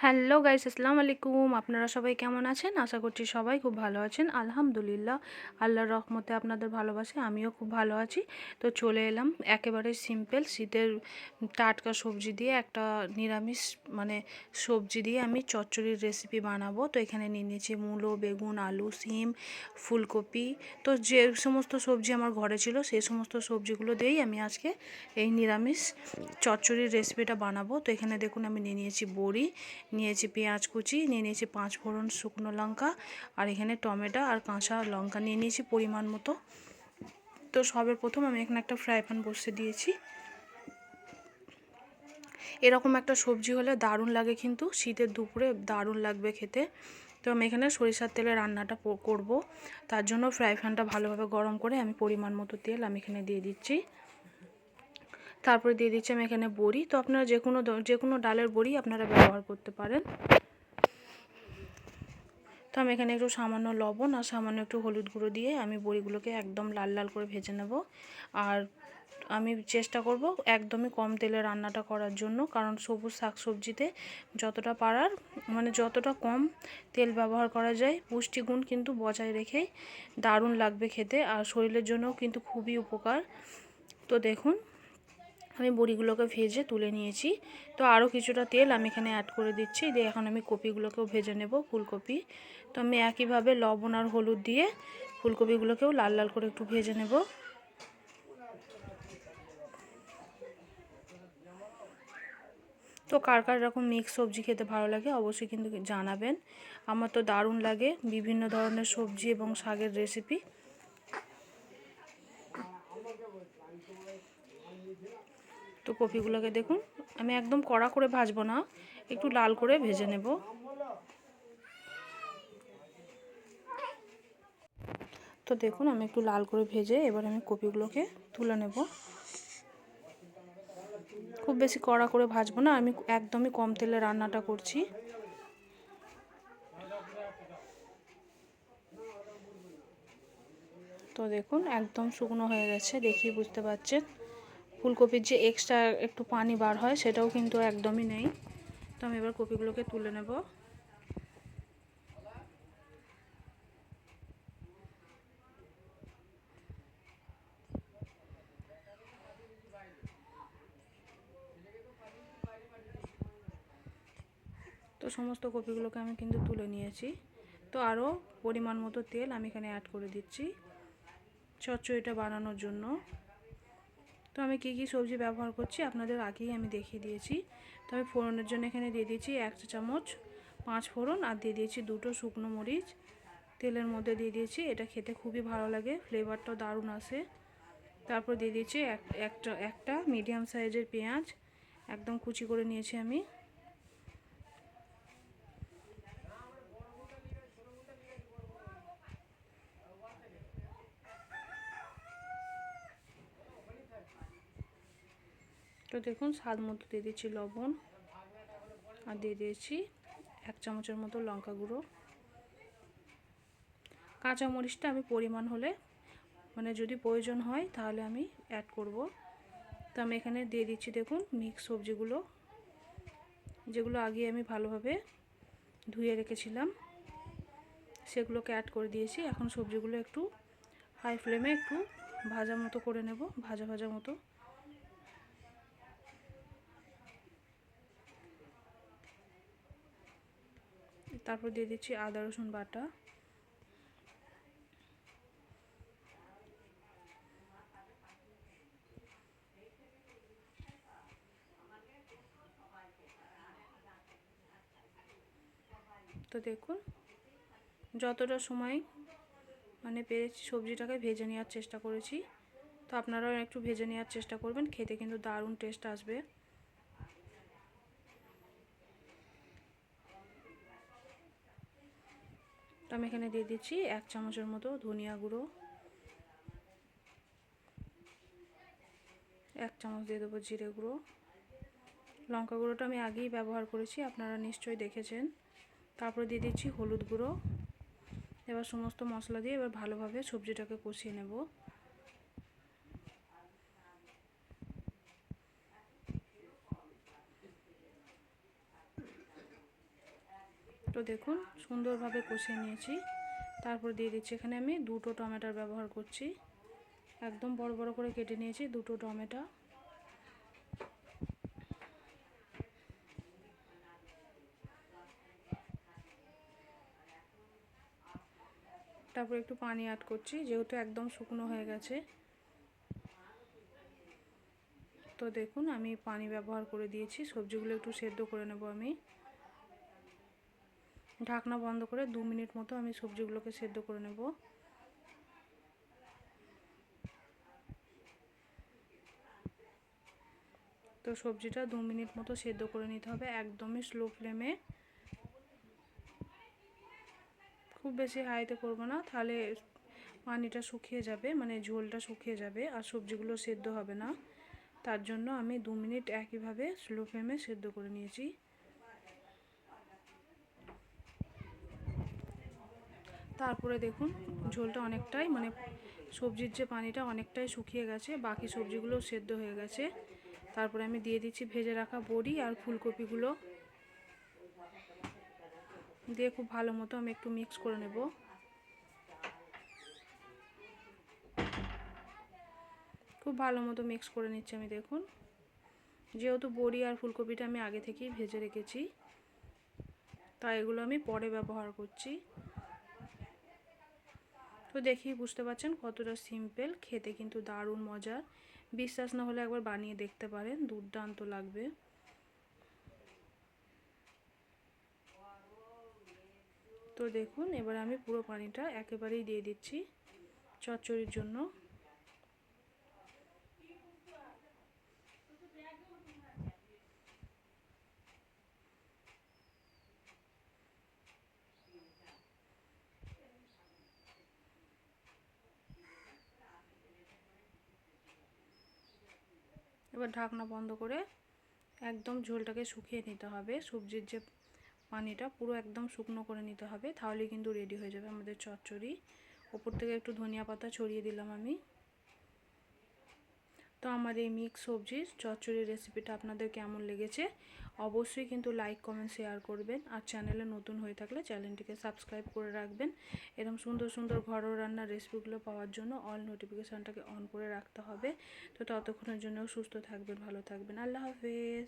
Hello guys, আসসালামু আলাইকুম। আপনারা সবাই কেমন আছেন? আশা করছি সবাই খুব ভালো আছেন। আলহামদুলিল্লাহ, আল্লাহর রহমতে আপনাদের ভালোবাসায় আমিও খুব ভালো আছি। তো চলে এলাম একেবারে সিম্পল শীতের টাটকা সবজি দিয়ে একটা নিরামিষ সবজি দিয়ে আমি চচ্চড়ির রেসিপি বানাবো। তো এখানে নিয়ে নিয়েছি মূলো, বেগুন, আলু, সিম, ফুলকপি। তো যে সমস্ত সবজি আমার ঘরে ছিল সেই সমস্ত সবজিগুলো দিয়েই আমি আজকে এই নিরামিষ চচ্চড়ির রেসিপিটা বানাবো। তো এখানে দেখুন আমি নিয়ে নিয়েছি বড়ি, নিয়েছি পেঁয়াজ কুচি, নিয়ে নিয়েছি 5 ফোড়ন শুকনো লঙ্কা, আর এখানে টমেটো আর কাঁচা লঙ্কা নিয়ে নিয়েছি পরিমাণ মতো। তো সবের প্রথম আমি এখানে একটা ফ্রাই প্যান বসিয়ে দিয়েছি। এরকম একটা সবজি হলে দারুণ লাগে, কিন্তু শীতের দুপুরে দারুণ লাগবে খেতে। তো আমি এখানে সরিষার তেলে রান্নাটা করব। তার জন্য ফ্রাই প্যানটা ভালোভাবে গরম করে আমি পরিমাণ মতো তেল আমি এখানে দিয়ে দিচ্ছি। তারপরে দিয়ে দিচ্ছি আমি এখানে বড়ি। তো আপনারা যে কোনো ডালের বড়ি আপনারা ব্যবহার করতে পারেন। তো আমি এখানে একটু সামান্য লবণ আর সামান্য একটু হলুদ গুঁড়ো দিয়ে আমি বড়িগুলোকে একদম লাল লাল করে ভেজে নেব। আর আমি চেষ্টা করব একদমই কম তেলে রান্নাটা করার জন্য, কারণ সবুজ শাকসবজিতে যতটা পারার যতটা কম তেল ব্যবহার করা যায় পুষ্টিগুণ কিন্তু বজায় রেখেই দারুণ লাগবে খেতে, আর শরীরের জন্যও কিন্তু খুবই উপকার। তো দেখুন আমি বড়িগুলোকে ভেজে তুলে নিয়েছি। তো আরও কিছুটা তেল আমি এখানে অ্যাড করে দিচ্ছি, দিয়ে এখন আমি কপিগুলোকেও ভেজে নেব, ফুলকপি। তো আমি একইভাবে লবণ আর হলুদ দিয়ে ফুলকপিগুলোকেও লাল লাল করে একটু ভেজে নেব। তো কার কার এরকম মিক্স সবজি খেতে ভালো লাগে অবশ্যই কিন্তু জানাবেন। আমার তো দারুণ লাগে বিভিন্ন ধরনের সবজি এবং শাকের রেসিপি। তো কপিগুলোকে দেখুন আমি একদম কড়া করে ভাজবো না, একটু লাল করে ভেজে নেব। তো দেখুন আমি একটু লাল করে ভেজে এবার আমি কপিগুলোকে তুলে নেব। খুব বেশি কড়া করে ভাজবো না, আমি একদমই কম তেলে রান্নাটা করছি। তো দেখুন একদম শুকনো হয়ে গেছে, দেখি বুঝতে পারছেন। ফুলকপির যে এক্সট্রা একটু পানি বার হয় সেটাও কিন্তু একদমই নেই। তো আমি এবার কপিগুলোকে তুলে নেব। তো সমস্ত কপিগুলোকে আমি কিন্তু তুলে নিয়েছি। তো আরও পরিমাণ মতো তেল আমি এখানে অ্যাড করে দিচ্ছি চচ্চড়িটা বানানোর জন্য। তো আমি কী কী সবজি ব্যবহার করছি আপনাদের আগেই আমি দেখিয়ে দিয়েছি। তো আমি ফোড়নের জন্য এখানে দিয়ে দিয়েছি 1 চা চামচ 5 ফোড়ন, আর দিয়ে দিয়েছি 2টো শুকনো মরিচ তেলের মধ্যে দিয়ে দিয়েছি। এটা খেতে খুবই ভালো লাগে, ফ্লেভারটাও দারুণ আসে। তারপর দিয়ে দিয়েছি একটা মিডিয়াম সাইজের পেঁয়াজ, একদম কুচি করে নিয়েছি আমি। তো দেখুন স্বাদ মতো দিয়ে দিচ্ছি লবণ, আর দিয়ে দিয়েছি 1 চামচের মতো লঙ্কা গুঁড়ো। কাঁচা মরিচটা আমি পরিমাণ হলে যদি প্রয়োজন হয় তাহলে আমি অ্যাড করব। তো আমি এখানে দিয়ে দিচ্ছি দেখুন মিক্স সবজিগুলো, যেগুলো আগে আমি ভালোভাবে ধুয়ে রেখেছিলাম সেগুলোকে অ্যাড করে দিয়েছি। এখন সবজিগুলো একটু হাই ফ্লেমে একটু ভাজা মতো করে নেব, ভাজা ভাজা মতো। তারপর দিয়ে দিচ্ছি আদা রসুন বাটা, তো দেখুন যতটা সময় পেরেছি সবজিটাকে ভেজে নেওয়ার চেষ্টা করেছি। তো আপনারাও একটু ভেজে নেওয়ার চেষ্টা করবেন, খেতে কিন্তু দারুণ টেস্ট আসবে। তো আমি এখানে দিয়ে দিচ্ছি 1 চামচের মতো ধনিয়া গুঁড়ো, 1 চামচ দিয়ে দেবো জিরে গুঁড়ো। লঙ্কা গুঁড়োটা আমি আগেই ব্যবহার করেছি, আপনারা নিশ্চয়ই দেখেছেন। তারপরে দিয়ে দিচ্ছি হলুদ গুঁড়ো। এবার সমস্ত মশলা দিয়ে এবার ভালোভাবে সবজিটাকে কষিয়ে নেব। তো দেখুন সুন্দরভাবে কষিয়ে নিয়েছি। তারপর দিয়ে দিচ্ছি এখানে আমি 2টো টমেটোর ব্যবহার করছি, একদম বড় বড় করে কেটে নিয়েছি 2টো টমেটো। তারপর একটু পানি অ্যাড করছি, যেহেতু একদম শুকনো হয়ে গেছে। তো দেখুন আমি পানি ব্যবহার করে দিয়েছি, সবজিগুলো একটু সেদ্ধ করে নেব আমি। ঢাকনা বন্ধ করে 2 মিনিট মতো আমি সবজিগুলোকে সেদ্ধ করে নেব। তো সবজিটা 2 মিনিট মতো সেদ্ধ করে নিতে হবে, একদমই স্লো ফ্লেমে, খুব বেশি হাইতে করব না, তাহলে পানিটা শুকিয়ে যাবে, মানে ঝোলটা শুকিয়ে যাবে আর সবজিগুলো সেদ্ধ হবে না। তার জন্য আমি 2 মিনিট একইভাবে স্লো ফ্লেমে সেদ্ধ করে নিয়েছি। তারপরে দেখুন ঝোলটা অনেকটাই, মানে সবজির যে পানিটা অনেকটাই শুকিয়ে গেছে, বাকি সবজিগুলো সেদ্ধ হয়ে গেছে। তারপরে আমি দিয়ে দিচ্ছি ভেজে রাখা বড়ি আর ফুলকপিগুলো দিয়ে খুব ভালো মতো আমি একটু মিক্স করে নেব। খুব ভালো মতো মিক্স করে নিচ্ছি আমি। দেখুন যেহেতু বড়ি আর ফুলকপিটা আমি আগে থেকেই ভেজে রেখেছি, তাই এগুলো আমি পরে ব্যবহার করছি। তো দেখেই বুঝতে পারছেন কতটা সিম্পল, খেতে কিন্তু দারুণ মজার। বিশ্বাস না হলে একবার বানিয়ে দেখতে পারেন, দুর্দান্ত লাগবে। তো দেখুন এবার আমি পুরো পানিটা একেবারেই দিয়ে দিচ্ছি চচ্চড়ির জন্য। এবার ঢাকনা বন্ধ করে একদম ঝোলটাকে শুকিয়ে নিতে হবে, সবজির যে পানিটা পুরো একদম শুকনো করে নিতে হবে, তাহলে কিন্তু রেডি হয়ে যাবে আমাদের চচ্চড়ি। ওপর থেকে একটু ধনিয়া পাতা ছড়িয়ে দিলাম আমি। তো আমার এই মিক্স সবজির চচ্চড়ির রেসিপিটা আপনাদের কেমন লেগেছে অবশ্যই কিন্তু লাইক কমেন্ট শেয়ার করবেন, আর চ্যানেলে নতুন হয়ে থাকলে চ্যানেলটিকে সাবস্ক্রাইব করে রাখবেন। এরকম সুন্দর সুন্দর ঘরোয়া রান্নার রেসিপিগুলো পাওয়ার জন্য অল নোটিফিকেশানটাকে অন করে রাখতে হবে। তো ততক্ষণের জন্য সুস্থ থাকবেন, ভালো থাকবেন, আল্লাহ হাফেজ।